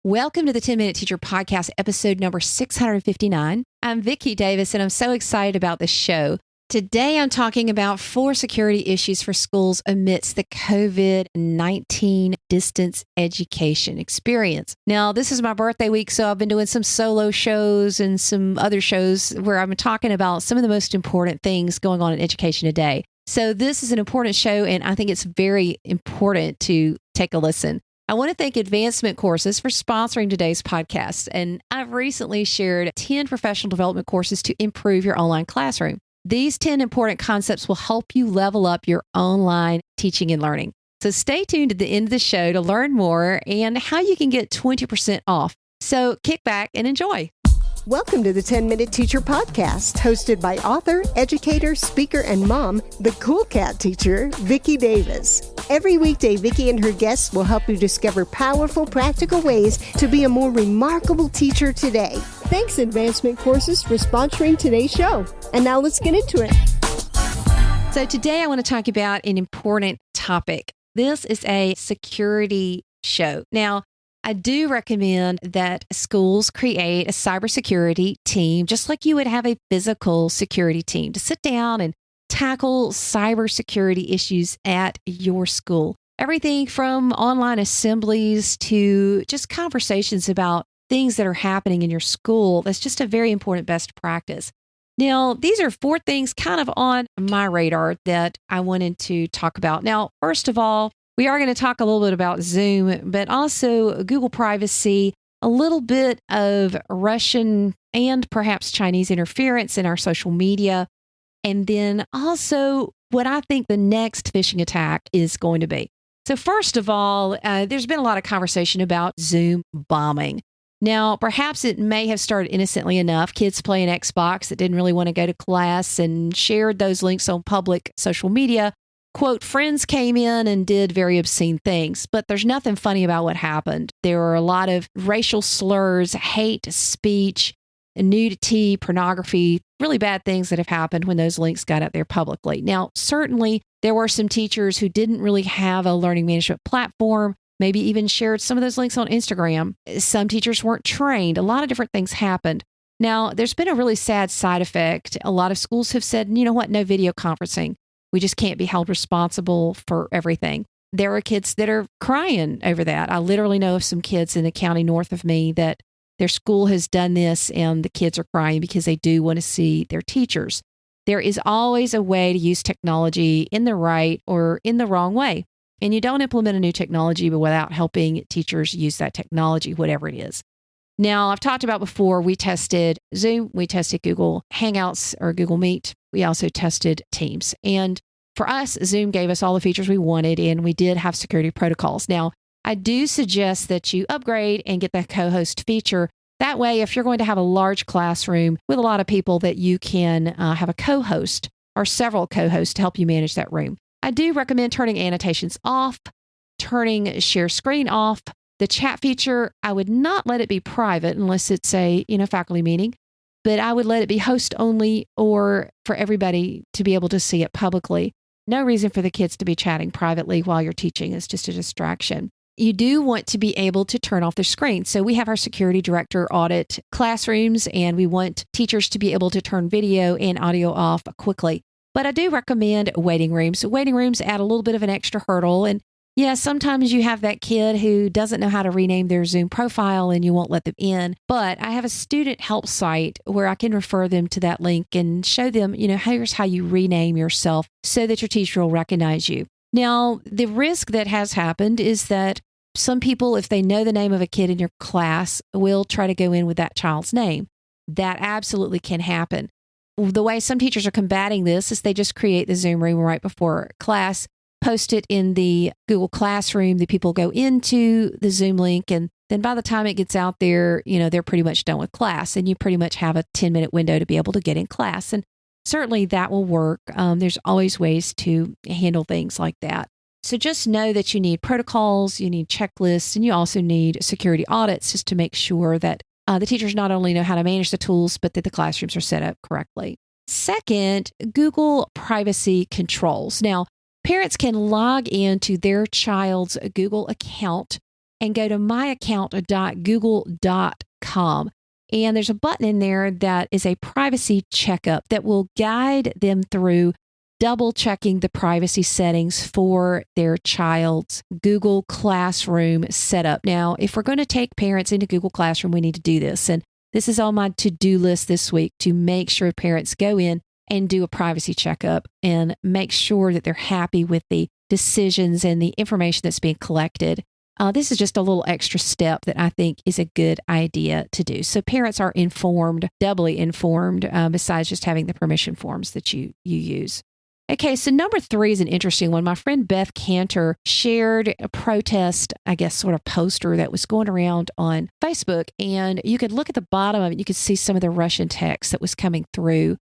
Welcome to the 10-Minute Teacher Podcast, episode number 659. I'm Vicki Davis, and I'm so excited about this show. Today, I'm talking about 4 security issues for schools amidst the COVID-19 distance education experience. Now, this is my birthday week, so I've been doing some solo shows and some other shows where I'm talking about some of the most important things going on in education today. So this is an important show, and I think it's very important to take a listen. I want to thank Advancement Courses for sponsoring today's podcast. And I've recently shared 10 professional development courses to improve your online classroom. These 10 important concepts will help you level up your online teaching and learning. So stay tuned at the end of the show to learn more and how you can get 20% off. So kick back and enjoy. Welcome to the 10-Minute Teacher Podcast, hosted by author, educator, speaker, and mom, the Cool Cat teacher, Vicki Davis. Every weekday, Vicki and her guests will help you discover powerful, practical ways to be a more remarkable teacher today. Thanks, Advancement Courses, for sponsoring today's show. And now let's get into it. So today I want to talk about an important topic. This is a security show. Now, I do recommend that schools create a cybersecurity team, just like you would have a physical security team, to sit down and tackle cybersecurity issues at your school. Everything from online assemblies to just conversations about things that are happening in your school. That's just a very important best practice. Now, these are 4 things kind of on my radar that I wanted to talk about. Now, first of all, we are going to talk a little bit about Zoom, but also Google privacy, a little bit of Russian and perhaps Chinese interference in our social media, and then also what I think the next phishing attack is going to be. So first of all, there's been a lot of conversation about Zoom bombing. Now, perhaps it may have started innocently enough, kids playing Xbox that didn't really want to go to class and shared those links on public social media. Quote, friends came in and did very obscene things, but there's nothing funny about what happened. There were a lot of racial slurs, hate speech, nudity, pornography, really bad things that have happened when those links got out there publicly. Now, certainly there were some teachers who didn't really have a learning management platform, maybe even shared some of those links on Instagram. Some teachers weren't trained. A lot of different things happened. Now, there's been a really sad side effect. A lot of schools have said, you know what, no video conferencing. We just can't be held responsible for everything. There are kids that are crying over that. I literally know of some kids in the county north of me that their school has done this and the kids are crying because they do want to see their teachers. There is always a way to use technology in the right or in the wrong way. And you don't implement a new technology without helping teachers use that technology, whatever it is. Now, I've talked about before, we tested Zoom, we tested Google Hangouts or Google Meet. We also tested Teams. And for us, Zoom gave us all the features we wanted, and we did have security protocols. Now, I do suggest that you upgrade and get the co-host feature. That way, if you're going to have a large classroom with a lot of people, that you can have a co-host or several co-hosts to help you manage that room. I do recommend turning annotations off, turning share screen off. The chat feature, I would not let it be private unless it's a faculty meeting, but I would let it be host only or for everybody to be able to see it publicly. No reason for the kids to be chatting privately while you're teaching. It's just a distraction. You do want to be able to turn off their screen. So we have our security director audit classrooms, and we want teachers to be able to turn video and audio off quickly. But I do recommend waiting rooms. Waiting rooms add a little bit of an extra hurdle. And yeah, sometimes you have that kid who doesn't know how to rename their Zoom profile and you won't let them in. But I have a student help site where I can refer them to that link and show them, here's how you rename yourself so that your teacher will recognize you. Now, the risk that has happened is that some people, if they know the name of a kid in your class, will try to go in with that child's name. That absolutely can happen. The way some teachers are combating this is they just create the Zoom room right before class, post it in the Google Classroom. The people go into the Zoom link, and then by the time it gets out there, they're pretty much done with class, and you pretty much have a 10-minute window to be able to get in class. And certainly that will work. There's always ways to handle things like that. So just know that you need protocols, you need checklists, and you also need security audits just to make sure that the teachers not only know how to manage the tools, but that the classrooms are set up correctly. Second, Google privacy controls. Now, parents can log into their child's Google account and go to myaccount.google.com. And there's a button in there that is a privacy checkup that will guide them through double checking the privacy settings for their child's Google Classroom setup. Now, if we're going to take parents into Google Classroom, we need to do this. And this is on my to-do list this week to make sure parents go in and do a privacy checkup and make sure that they're happy with the decisions and the information that's being collected. This is just a little extra step that I think is a good idea to do. So parents are informed, doubly informed, besides just having the permission forms that you use. Okay, so number 3 is an interesting one. My friend Beth Cantor shared a protest, I guess, sort of poster that was going around on Facebook. And you could look at the bottom of it. You could see some of the Russian text that was coming through.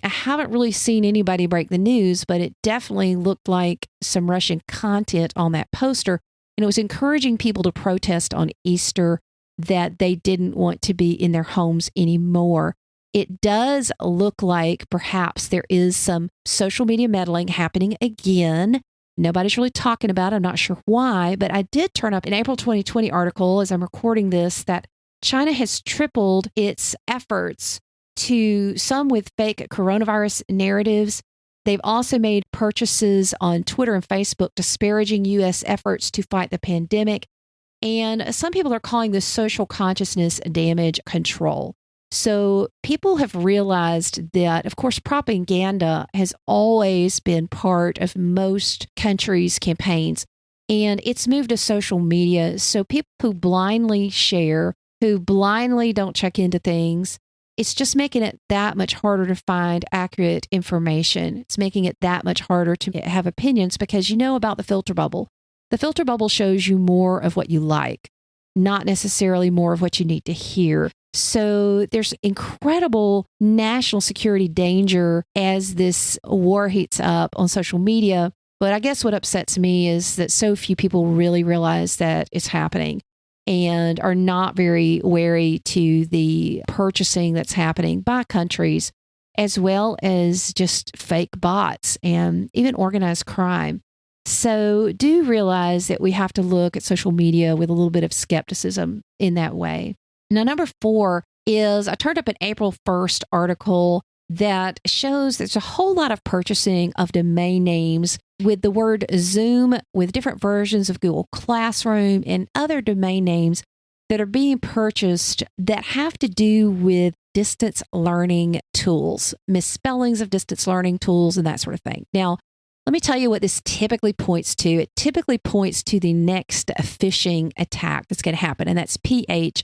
I haven't really seen anybody break the news, but it definitely looked like some Russian content on that poster. And it was encouraging people to protest on Easter that they didn't want to be in their homes anymore. It does look like perhaps there is some social media meddling happening again. Nobody's really talking about it. I'm not sure why, but I did turn up an April 2020 article as I'm recording this that China has tripled its efforts to some with fake coronavirus narratives. They've also made purchases on Twitter and Facebook disparaging U.S. efforts to fight the pandemic. And some people are calling this social consciousness damage control. So people have realized that, of course, propaganda has always been part of most countries' campaigns, and it's moved to social media. So people who blindly share, who blindly don't check into things, it's just making it that much harder to find accurate information. It's making it that much harder to have opinions because you know about the filter bubble. The filter bubble shows you more of what you like, not necessarily more of what you need to hear. So there's incredible national security danger as this war heats up on social media. But I guess what upsets me is that so few people really realize that it's happening and are not very wary to the purchasing that's happening by countries, as well as just fake bots and even organized crime. So do realize that we have to look at social media with a little bit of skepticism in that way. Now, number 4 is I turned up an April 1st article that shows there's a whole lot of purchasing of domain names with the word Zoom, with different versions of Google Classroom and other domain names that are being purchased that have to do with distance learning tools, misspellings of distance learning tools, and that sort of thing. Now, let me tell you what this typically points to. It typically points to the next phishing attack that's going to happen, and that's phishing.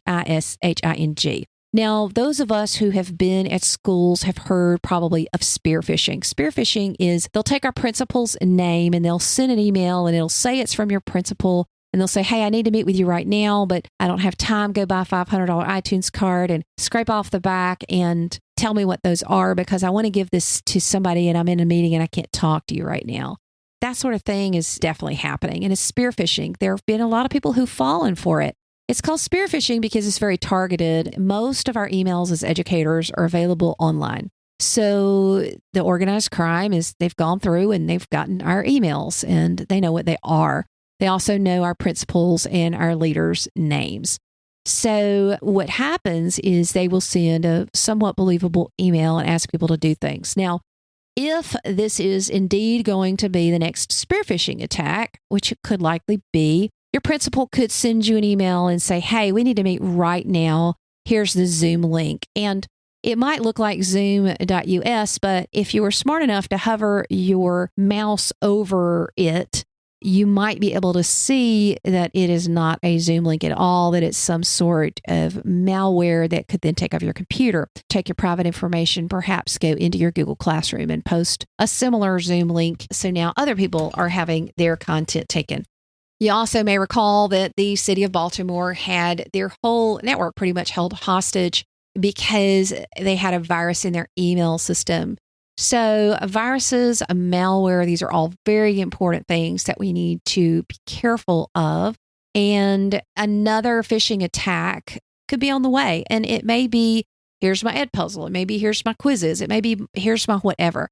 Now, those of us who have been at schools have heard probably of spear phishing. Spear phishing is they'll take our principal's name and they'll send an email and it'll say it's from your principal. And they'll say, hey, I need to meet with you right now, but I don't have time. Go buy a $500 iTunes card and scrape off the back and tell me what those are because I want to give this to somebody and I'm in a meeting and I can't talk to you right now. That sort of thing is definitely happening. And it's spear phishing. There have been a lot of people who've fallen for it. It's called spear phishing because it's very targeted. Most of our emails as educators are available online. So the organized crime is they've gone through and they've gotten our emails and they know what they are. They also know our principals and our leaders' names. So what happens is they will send a somewhat believable email and ask people to do things. Now, if this is indeed going to be the next spear phishing attack, which it could likely be, your principal could send you an email and say, hey, we need to meet right now. Here's the Zoom link. And it might look like zoom.us, but if you were smart enough to hover your mouse over it, you might be able to see that it is not a Zoom link at all, that it's some sort of malware that could then take over your computer, take your private information, perhaps go into your Google Classroom and post a similar Zoom link. So now other people are having their content taken. You also may recall that the city of Baltimore had their whole network pretty much held hostage because they had a virus in their email system. So viruses, malware, these are all very important things that we need to be careful of. And another phishing attack could be on the way. And it may be, here's my Edpuzzle. It may be, here's my quizzes. It may be, here's my whatever.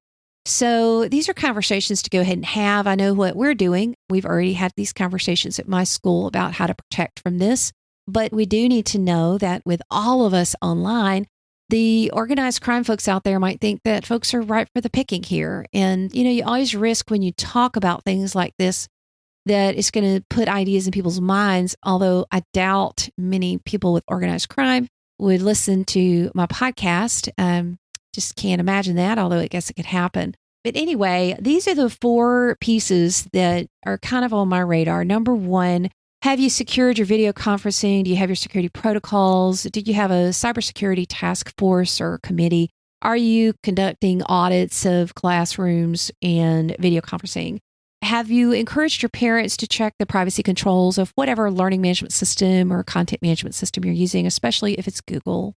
So these are conversations to go ahead and have. I know what we're doing. We've already had these conversations at my school about how to protect from this. But we do need to know that with all of us online, the organized crime folks out there might think that folks are ripe for the picking here. And, you always risk when you talk about things like this that it's going to put ideas in people's minds, although I doubt many people with organized crime would listen to my podcast. Just can't imagine that, although I guess it could happen. But anyway, these are the 4 pieces that are kind of on my radar. Number 1, have you secured your video conferencing? Do you have your security protocols? Do you have a cybersecurity task force or committee? Are you conducting audits of classrooms and video conferencing? Have you encouraged your parents to check the privacy controls of whatever learning management system or content management system you're using, especially if it's Google?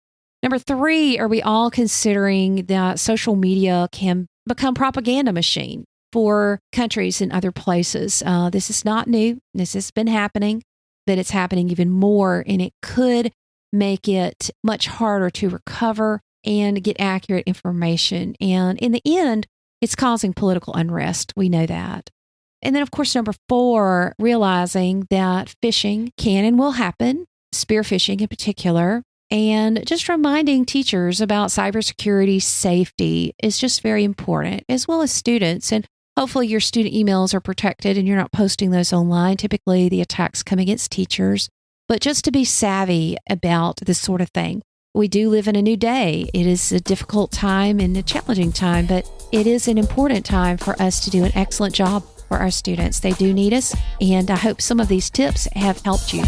Number 3, are we all considering that social media can become propaganda machine for countries and other places? This is not new. This has been happening, but it's happening even more, and it could make it much harder to recover and get accurate information. And in the end, it's causing political unrest. We know that. And then, of course, number 4, realizing that phishing can and will happen, spear phishing in particular. And just reminding teachers about cybersecurity safety is just very important, as well as students. And hopefully your student emails are protected and you're not posting those online. Typically, the attacks come against teachers. But just to be savvy about this sort of thing. We do live in a new day. It is a difficult time and a challenging time, but it is an important time for us to do an excellent job for our students. They do need us, and I hope some of these tips have helped you.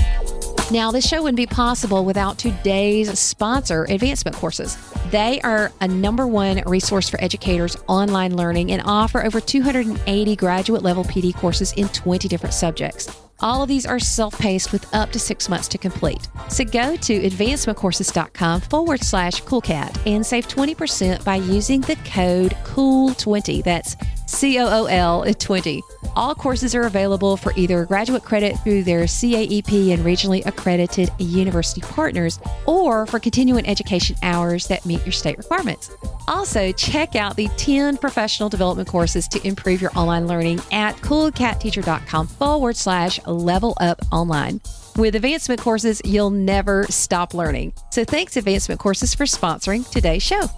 Now, this show wouldn't be possible without today's sponsor, Advancement Courses. They are a #1 resource for educators online learning and offer over 280 graduate level PD courses in 20 different subjects. All of these are self-paced with up to 6 months to complete. So go to advancementcourses.com/coolcat and save 20% by using the code COOL20. That's COOL20. All courses are available for either graduate credit through their CAEP and regionally accredited university partners, or for continuing education hours that meet your state requirements. Also, check out the 10 professional development courses to improve your online learning at coolcatteacher.com/level-up-online. With Advancement Courses, you'll never stop learning. So thanks, Advancement Courses, for sponsoring today's show.